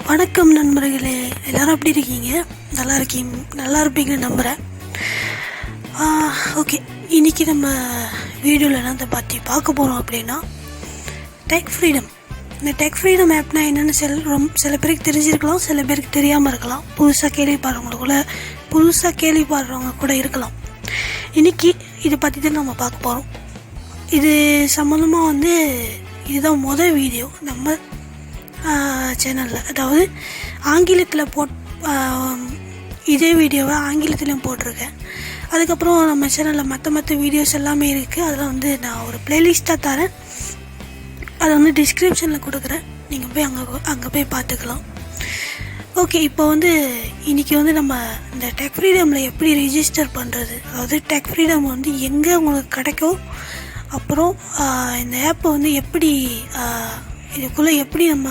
வணக்கம் நண்பர்களே, எல்லாரும் எப்படி இருக்கீங்க? நல்லா இருப்பீங்கன்னு நம்புகிறேன். ஓகே, இன்றைக்கி நம்ம வீடியோவில் என்ன பற்றி பார்க்க போகிறோம் அப்படின்னா டெக் ஃப்ரீடம். இந்த டெக் ஃப்ரீடம் ஆப்னா என்னென்னு சில பேருக்கு தெரிஞ்சிருக்கலாம், சில பேருக்கு தெரியாமல் இருக்கலாம். புதுசாக கேள்விப்படுறவங்க கூட இருக்கலாம். இன்றைக்கி இதை பற்றி தான் நம்ம பார்க்க போகிறோம். இது சம்மந்தமாக இதுதான் முதல் வீடியோ நம்ம சேனலில். அதாவது ஆங்கிலத்தில் இதே வீடியோவை ஆங்கிலத்துலேயும் போட்டிருக்கேன். அதுக்கப்புறம் நம்ம சேனலில் மற்ற வீடியோஸ் எல்லாமே இருக்குது. அதில் நான் ஒரு ப்ளேலிஸ்ட்டாக தரேன். அதை டிஸ்கிரிப்ஷனில் கொடுக்குறேன். நீங்கள் போய் அங்கே போய் பார்த்துக்கலாம். ஓகே, இப்போ இன்றைக்கி நம்ம இந்த டெக் ஃப்ரீடமில் எப்படி ரிஜிஸ்டர் பண்ணுறது, அதாவது டெக் ஃப்ரீடம் எங்கே உங்களுக்கு கிடைக்கும், அப்புறம் இந்த ஆப்பை எப்படி இதுக்குள்ளே எப்படி நம்ம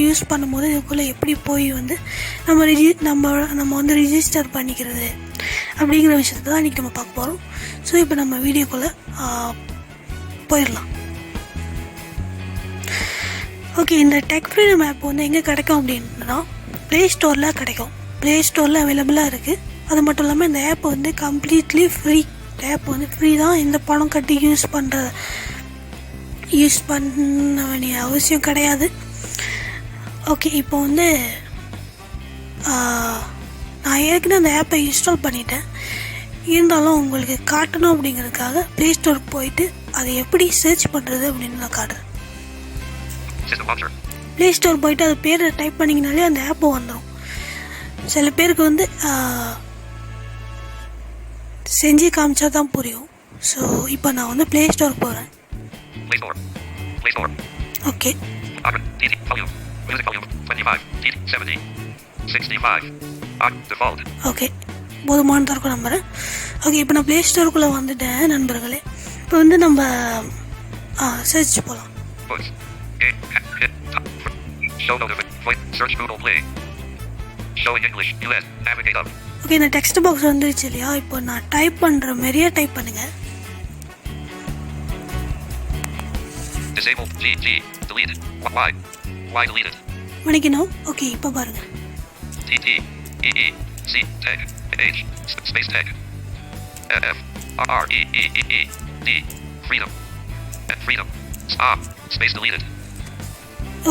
யூஸ் பண்ணும்போது இதுக்குள்ளே எப்படி போய் நம்ம ரிஜிஸ்டர் பண்ணிக்கிறது அப்படிங்கிற விஷயத்தை தான் இன்றைக்கி நம்ம பார்க்க போகிறோம். ஸோ இப்போ நம்ம வீடியோக்குள்ளே போயிடலாம். ஓகே, இந்த டெக் ஃப்ரீடம் ஆப் எங்கே கிடைக்கும் அப்படின்னா ப்ளே ஸ்டோரில் கிடைக்கும். ப்ளே ஸ்டோரில் அவைலபிளாக இருக்குது. அது மட்டும் இல்லாமல் இந்த app completely free. App free தான். இந்த பணம் கட்டி யூஸ் பண்ண வேண்டிய அவசியம் கிடையாது. ஓகே, இப்போ நான் ஏற்கனவே அந்த ஆப்பை இன்ஸ்டால் பண்ணிட்டேன். இருந்தாலும் உங்களுக்கு காட்டணும் அப்படிங்கிறதுக்காக ப்ளே ஸ்டோருக்கு போயிட்டு அதை எப்படி சர்ச் பண்ணுறது அப்படின்னு நான் காட்டுறேன். ப்ளே ஸ்டோர் போயிட்டு அது பேரை டைப் பண்ணிங்கனாலே அந்த ஆப்பு வந்துடும். சில பேருக்கு செஞ்சு காமிச்சா தான் புரியும். ஸோ இப்போ நான் ப்ளே ஸ்டோர் போகிறேன். ஓகே, ஓகே, போதுமானதாக இருக்கும் நம்புறேன். ஓகே, இப்போ நான் ப்ளே ஸ்டோருக்குள்ளே வந்துட்டேன் நண்பர்களே. இப்போ நம்ம சர்ச் போகலாம். ஓகே, இந்த டெக்ஸ்ட் பாக்ஸ் வந்துருச்சு இல்லையா? இப்போ நான் டைப் பண்ணுற மாதிரியே டைப் பண்ணுங்க. மன்னிக்கணும். ஓகே, இப்போ பாருங்க.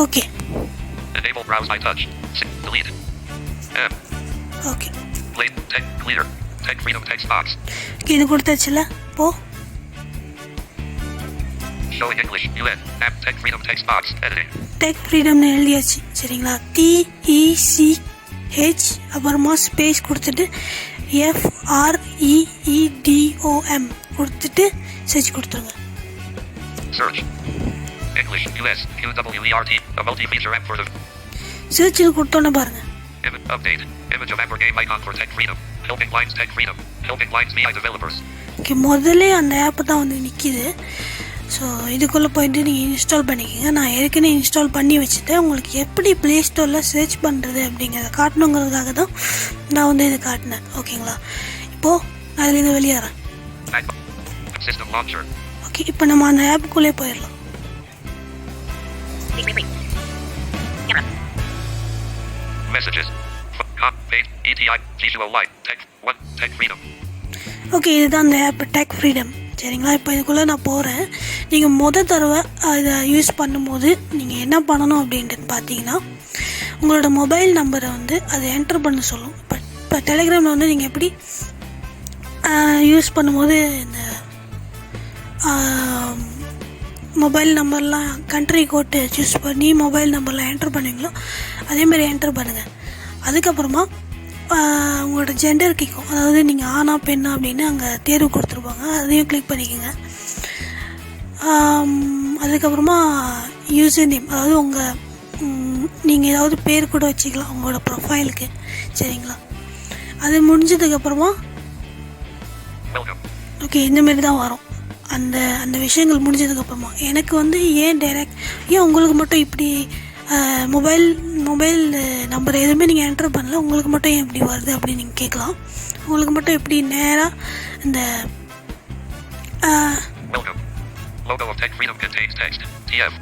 Okay, enable browse by touch. Delete. M. Okay, Plain text clear. Tech freedom text box. இது கொடுத்தாச்சுல. போ. Showing English. UN. App tech freedom text box. Editing. Tech ஃப்ரீடம்னு எழுதியாச்சு சரிங்களா? TECH அப்புறமா ஸ்பேஸ் கொடுத்துட்டு FREEDOM கொடுத்துட்டு சர்ச் கொடுத்துருங்க. Search. English US QWERT a multi-feature app for the சர்ச்சில் கொடுத்தோன்னு பாருங்க. Update. Image of app or game icon for tech freedom. Helping Lines tech freedom. Helping Lines VI developers. Okay, முதல்ல அந்த app தான் நிற்கிது. So இதுக்குள்ளே போயிட்டு நீங்கள் இன்ஸ்டால் பண்ணிக்கோங்க. நான் ஏற்கனவே இன்ஸ்டால் பண்ணி வச்சுட்டேன். உங்களுக்கு எப்படி ப்ளே ஸ்டோரில் சர்ச் பண்ணுறது அப்படிங்கிறத காட்டணுங்கிறதுக்காக தான் நான் இதை காட்டினேன். ஓகேங்களா? இப்போது நான் அதுலேருந்து வெளியேறேன். ஓகே, இப்போ நம்ம அந்த ஆப்புக்குள்ளே போயிடலாம். ஓகே, இதுதான் அந்த ஆப் டெக் ஃப்ரீடம் சரிங்களா? இப்போ இதுக்குள்ளே நான் போகிறேன். நீங்கள் தடவை இதை யூஸ் பண்ணும்போது நீங்கள் என்ன பண்ணணும் அப்படின்ட்டு பார்த்தீங்கன்னா உங்களோட மொபைல் நம்பரை அதை என்டர் பண்ண சொல்லும். இப்போ டெலிகிராமில் நீங்கள் எப்படி யூஸ் பண்ணும்போது இந்த மொபைல் நம்பர்லாம் கண்ட்ரி கோட்டு சூஸ் பண்ணி மொபைல் நம்பர்லாம் என்டர் பண்ணுவீங்களோ அதேமாதிரி என்டர் பண்ணுங்கள். அதுக்கப்புறமா உங்களோட ஜெண்டர் கேட்கும். அதாவது நீங்கள் ஆணா பெண்ணா அப்படின்னு அங்கே தேர்வு கொடுத்துருப்பாங்க. அதையும் கிளிக் பண்ணிக்கோங்க. அதுக்கப்புறமா யூசர் நேம், அதாவது நீங்கள் ஏதாவது பேர் கூட வச்சுக்கலாம் உங்களோட ப்ரொஃபைலுக்கு சரிங்களா? அது முடிஞ்சதுக்கப்புறமா ஓகே, இந்தமாரி தான் வரும். அந்த விஷயங்கள் முடிஞ்சதுக்கப்புறமா எனக்கு ஏன் உங்களுக்கு மட்டும் இப்படி மொபைல் நம்பர் எதுவுமே நீங்கள் என்டர் பண்ணல, உங்களுக்கு மட்டும் ஏன் இப்படி வருது அப்படின்னு நீங்கள் கேட்கலாம். உங்களுக்கு மட்டும் எப்படி நேராக இந்த Logo of Tech Freedom contains text. TF.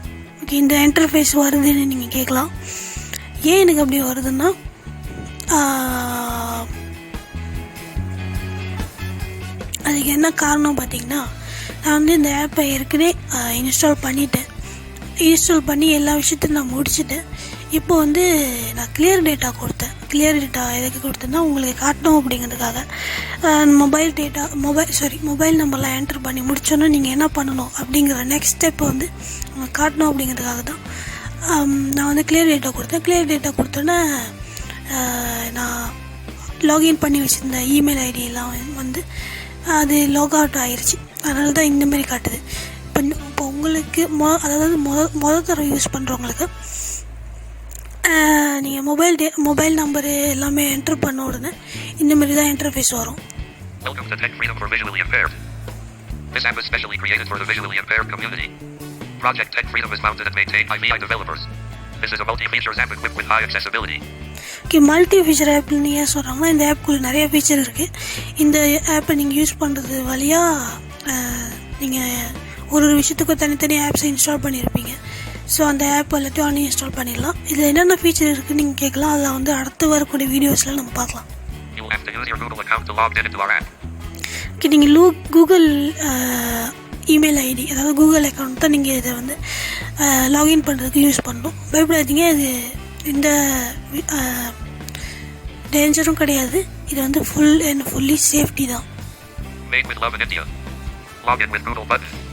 Okay, இந்த இன்டர்ஃபேஸ் வருதுன்னு நீங்கள் கேட்கலாம். ஏன் எனக்கு அப்படி வருதுன்னா, அதுக்கு என்ன காரணம் பார்த்தீங்கன்னா, நான் வந்து இந்த ஆப்பை ஏற்கனவே இன்ஸ்டால் பண்ணிட்டேன். இன்ஸ்டால் பண்ணி எல்லா விஷயத்தையும் நான் முடிச்சுட்டேன். இப்போ வந்து நான் கிளியர் டேட்டா கொடுத்தேன். கிளியர் டேட்டா எதுக்கு கொடுத்தேன்னா, உங்களுக்கு காட்டணும் அப்படிங்கிறதுக்காக. மொபைல் நம்பர்லாம் என்டர் பண்ணி முடிச்சோன்னா நீங்கள் என்ன பண்ணணும் அப்படிங்கிற நெக்ஸ்ட் ஸ்டெப்பை வந்து காட்டணும் அப்படிங்கிறதுக்காக தான் நான் வந்து கிளியர் டேட்டா கொடுத்தேன். கிளியர் டேட்டா கொடுத்தோன்னே நான் லாகின் பண்ணி வச்சுருந்த இமெயில் ஐடியெல்லாம் வந்து அது லாக் அவுட் ஆயிடுச்சு. அதனால தான் இந்தமாரி காட்டுது. இப்போ உங்களுக்கு அதாவது மொதல் தடவை யூஸ் பண்ணுறவங்களுக்கு நீங்கள் மொபைல் நம்பரு எல்லாமே என்டர் பண்ண உடனே இந்தமாரி தான் இன்டர்ஃபேஸ் வரும். Welcome to Tech Freedom for Visually Impaired. This app is specially created for the visually impaired community. Project Tech Freedom is founded and maintained by VI developers. This is a multi-features app equipped with high accessibility. Okay, multi feature ஆப்னு ஏன் சொல்கிறாங்கன்னா, இந்த ஆப்புக்குள்ளே நிறைய feature இருக்குது. இந்த ஆப்பை நீங்கள் use பண்ணுறது வழியாக நீங்கள் ஒரு விஷயத்துக்கும் தனித்தனி ஆப்ஸை இன்ஸ்டால் பண்ணியிருப்பீங்க. ஸோ அந்த ஆப் எல்லாத்தையும் அன்இன்ஸ்டால் பண்ணிடலாம். இதில் என்னென்ன ஃபீச்சர் இருக்குதுன்னு நீங்கள் கேட்கலாம். அதில் வந்து அடுத்து வரக்கூடிய வீடியோஸில் நம்ம பார்க்கலாம். ஓகே, நீங்கள் கூகுள் இமெயில் ஐடி, அதாவது கூகுள் அக்கௌண்ட் தான் நீங்கள் இதை வந்து லாகின் பண்ணுறதுக்கு யூஸ் பண்ணணும். பயப்படாதீங்க, இது எந்த டேஞ்சரும் கிடையாது. இது வந்து ஃபுல்லி சேஃப்டி தான்.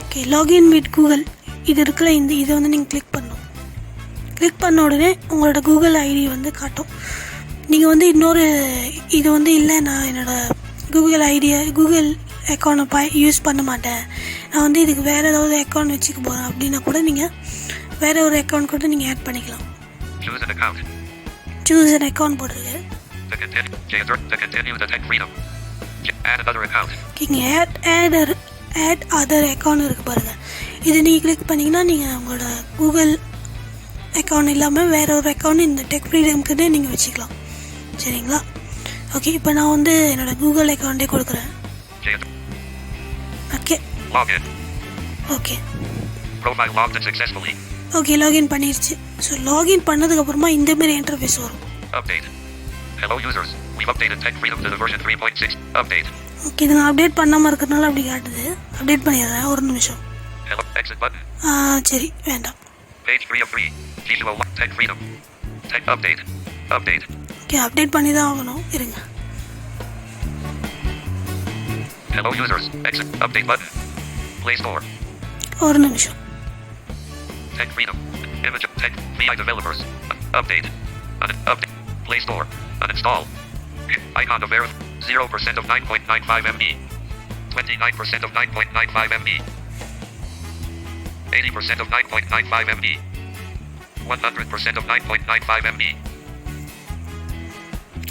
ஓகே, லாகின் வித் கூகுள் இது இருக்குல்ல, இதை வந்து நீங்கள் கிளிக் பண்ணணும். கிளிக் பண்ண உடனே உங்களோட கூகுள் ஐடி வந்து காட்டும். நீங்கள் வந்து இது வந்து இல்லை, நான் என்னோடய கூகுள் அக்கௌண்ட்டை யூஸ் பண்ண மாட்டேன், நான் வந்து இதுக்கு வேறு ஏதாவது அக்கௌண்ட் வச்சுக்க போகிறேன் அப்படின்னா கூட நீங்கள் வேறு ஒரு அக்கௌண்ட் கூட நீங்கள் ஆட் பண்ணிக்கலாம். சூஸ் அன் அக்கௌண்ட் போடுறது. ஆட் அதர் அக்கௌண்ட் இருக்குது பாருங்கள். இது நீங்கள் கிளிக் பண்ணிங்கன்னா நீங்கள் உங்களோட கூகுள் அக்கௌண்ட் இல்லாமல் வேறு ஒரு அக்கௌண்ட் இந்த டெக் ஃப்ரீடம்க்குன்னே நீங்கள் வச்சுக்கலாம். சரிங்களா? ஓகே, இப்போ நான் வந்து என்னோடய கூகுள் அக்கௌண்ட்டே கொடுக்குறேன். ஓகே ஓகே ஓகே, லாகின் பண்ணிடுச்சு. ஸோ லாகின் பண்ணதுக்கப்புறமா இந்தமாரி இன்டர்ஃபேஸ் வரும். ஓகே, இது நான் அப்டேட் பண்ணாமல் இருக்கிறதுனால அப்படி காட்டுது. அப்டேட் பண்ணிடுறேன், ஒரு நிமிஷம். சரி, வேண்டாம். ஓகே, அப்டேட் பண்ணி தான் ஆகணும், இருங்க. Hello users, exit, update button, playstore. ஒரு நிமிஷம். Tech Freedom, image of Tech, VI developers, update, update, playstore, uninstall, icon of error, 0% of 9.95 MB, 29% of 9.95 MB, 80% of 9.95 MB, 100% of 9.95 MB.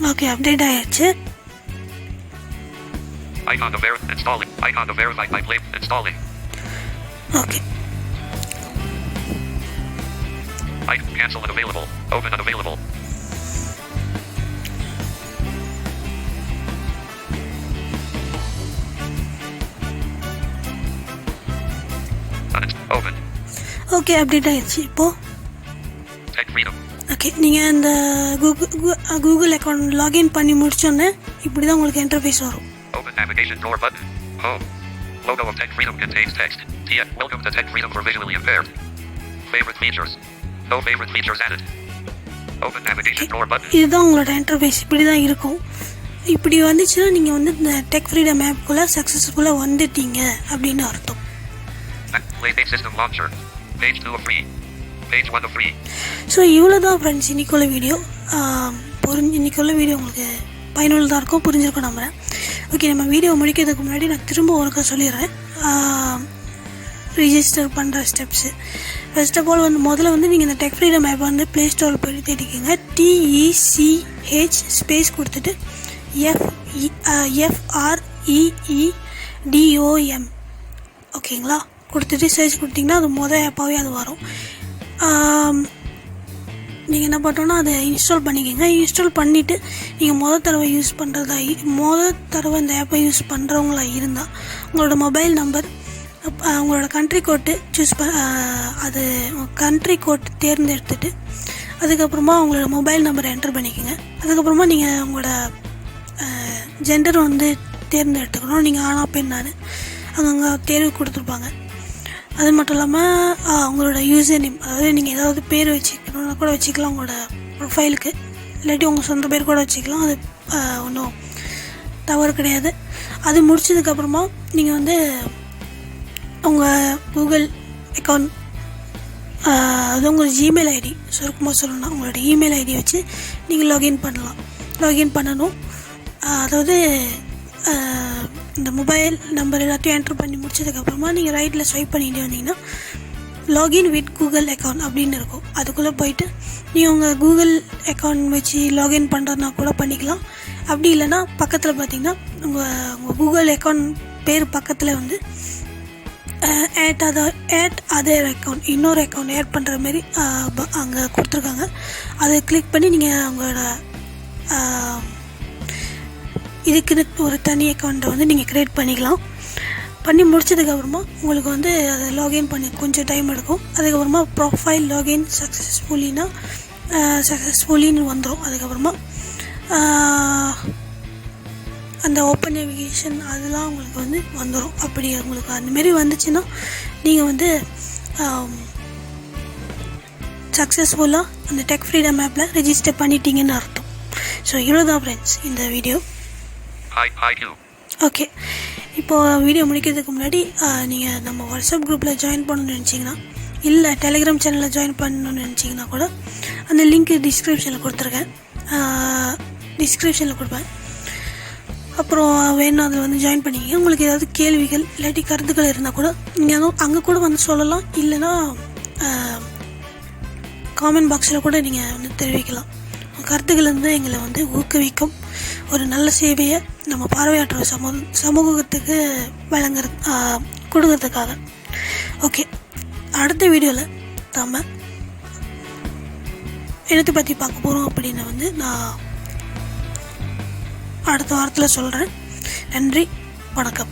Okay, update ஆயிடுச்சு. Icon of error, installing, icon of verified by play, installing. Okay. Cancel unavailable, open unavailable. Open. Okay, update ஆயிடுச்சு. இப்போ Tech Freedom. Okay, நீங்கள் அந்த Google account login பண்ணி முடிச்சோன்னே இப்படி தான் உங்களுக்கு interface வரும். Open navigation door button. Home. Logo of Tech Freedom contains text. Welcome to Tech Freedom for visually impaired. Favorite features. No favorite features added. Open navigation door button. இதுதான் உங்களோட interface. இப்படி தான் இருக்கும். இப்படி வந்துச்சுன்னா நீங்கள் வந்து இந்த டெக் ஃப்ரீடம் ஆப்குள்ளே சக்ஸஸ்ஃபுல்லாக வந்துட்டீங்க அப்படின்னு அர்த்தம். PlayStation System Launcher. Page 2 of 3. Page 1 of 3. So இவ்வளோ தான் ஃப்ரெண்ட்ஸ் இன்னைக்குள்ள வீடியோ. இன்னைக்குள்ள வீடியோ உங்களுக்கு பயனுள்ளதாக இருக்கும், புரிஞ்சிருக்கும் நம்புகிறேன். ஓகே, நம்ம வீடியோ முடிக்கிறதுக்கு முன்னாடி நான் திரும்ப ஒருக்கா சொல்லிடுறேன். ரிஜிஸ்டர் பண்ணுற ஸ்டெப்ஸு. ஃபர்ஸ்ட் ஆஃப் ஆல் வந்து முதல்ல வந்து நீங்கள் இந்த டெக் ஃப்ரீடம் ஆப் வந்து ப்ளே ஸ்டோரில் போய் தேடிக்கோங்க. TECH ஸ்பேஸ் கொடுத்துட்டு FREEDOM ஓகேங்களா கொடுத்துட்டு சர்ச் கொடுத்தீங்கன்னா அது மொதல் ஆப்பாகவே அது வரும். நீங்கள் என்ன பண்ணோன்னா அதை இன்ஸ்டால் பண்ணிக்கோங்க. இன்ஸ்டால் பண்ணிவிட்டு நீங்கள் மொதல் தடவை இந்த ஆப்பை யூஸ் பண்ணுறவங்களா இருந்தால் உங்களோட மொபைல் நம்பர் உங்களோட கண்ட்ரி கோட்டு சூஸ் அது கண்ட்ரி கோட் தேர்ந்தெடுத்துட்டு அதுக்கப்புறமா உங்களோட மொபைல் நம்பரை என்டர் பண்ணிக்கோங்க. அதுக்கப்புறமா நீங்கள் உங்களோட ஜெண்டர் வந்து தேர்ந்தெடுத்துக்கணும். நீங்கள் ஆனா பெண்ணான்னு அங்கங்கே தேர்வு கொடுத்துருப்பாங்க. அது மட்டும் இல்லாமல் உங்களோட யூசர் நேம், அதாவது நீங்கள் ஏதாவது பேர் வச்சுக்கணுன்னா கூட வச்சுக்கலாம் உங்களோட ப்ரொஃபைலுக்கு, இல்லாட்டி உங்கள் சொந்த பேர் கூட வச்சுக்கலாம். அது ஒன்றும் தவறு கிடையாது. அது முடிச்சதுக்கப்புறமா நீங்கள் வந்து உங்கள் கூகுள் அக்கௌண்ட், அது உங்கள் ஜிமெயில் ஐடி, சுருக்கமாக சொல்லணும்னா உங்களோட இமெயில் ஐடி வச்சு நீங்கள் லாகின் பண்ணணும். அதாவது இந்த மொபைல் நம்பர் எல்லாத்தையும் என்ட்ரு பண்ணி முடிச்சதுக்கப்புறமா நீங்கள் ரைட்டில் ஸ்வைப் பண்ணிகிட்டே வந்தீங்கன்னா லாகின் வித் கூகுள் அக்கௌண்ட் அப்படின்னு இருக்கும். அதுக்குள்ளே போயிட்டு நீங்கள் உங்கள் கூகுள் அக்கௌண்ட் வச்சு லாகின் பண்ணுறதுனா கூட பண்ணிக்கலாம். அப்படி இல்லைன்னா பக்கத்தில் பார்த்தீங்கன்னா உங்கள் கூகுள் அக்கௌண்ட் பேர் பக்கத்தில் வந்து ஆட் அதர் அக்கௌண்ட், இன்னொரு அக்கௌண்ட் ஆட் பண்ணுற மாதிரி அங்கே கொடுத்துருக்காங்க. அதை கிளிக் பண்ணி நீங்கள் உங்களோட இதுக்குன்னு ஒரு தனி அக்கௌண்ட்டை வந்து நீங்கள் க்ரியேட் பண்ணிக்கலாம். பண்ணி முடிச்சதுக்கப்புறமா உங்களுக்கு வந்து அதை லாகின் பண்ணி கொஞ்சம் டைம் எடுக்கும். அதுக்கப்புறமா ப்ரொஃபைல் லாகின் சக்ஸஸ்ஃபுல்லின்னு வந்துடும். அதுக்கப்புறமா அந்த ஓப்பன் நேவிகேஷன் அதெல்லாம் உங்களுக்கு வந்து வந்துடும். அப்படி உங்களுக்கு அந்தமாரி வந்துச்சுன்னா நீங்கள் வந்து சக்ஸஸ்ஃபுல்லாக அந்த டெக் ஃப்ரீடம் ஆப்பில் ரெஜிஸ்டர் பண்ணிட்டீங்கன்னு அர்த்தம். ஸோ இவ்வளோதான் ஃப்ரெண்ட்ஸ் இந்த வீடியோ. ஓகே, இப்போது வீடியோ முடிக்கிறதுக்கு முன்னாடி நீங்கள் நம்ம வாட்ஸ்அப் குரூப்பில் ஜாயின் பண்ணணும்னு நினச்சிங்கன்னா, இல்லை டெலிகிராம் சேனலில் ஜாயின் பண்ணணும்னு நினச்சிங்கன்னா கூட அந்த லிங்க்கு டிஸ்கிரிப்ஷனில் கொடுத்துருக்கேன், டிஸ்கிரிப்ஷனில் கொடுப்பேன். அப்புறம் வேணும் அதில் வந்து ஜாயின் பண்ணிக்கிங்க. உங்களுக்கு ஏதாவது கேள்விகள் இல்லாட்டி கருத்துக்கள் இருந்தால் கூட நீங்கள் அங்கே கூட வந்து சொல்லலாம். இல்லைன்னா காமெண்ட் பாக்ஸில் கூட நீங்கள் வந்து தெரிவிக்கலாம். கருத்துக்கள் வந்து எங்களை வந்து ஊக்குவிக்கும். ஒரு நல்ல சேவையை நம்ம பார்வையாற்ற சமூகத்துக்கு கொடுக்கறதுக்காக. ஓகே, அடுத்த வீடியோவில் நம்ம இடத்தை பற்றி பார்க்க போகிறோம் அப்படின்னு வந்து நான் அடுத்த வாரத்தில் சொல்கிறேன். நன்றி, வணக்கம்.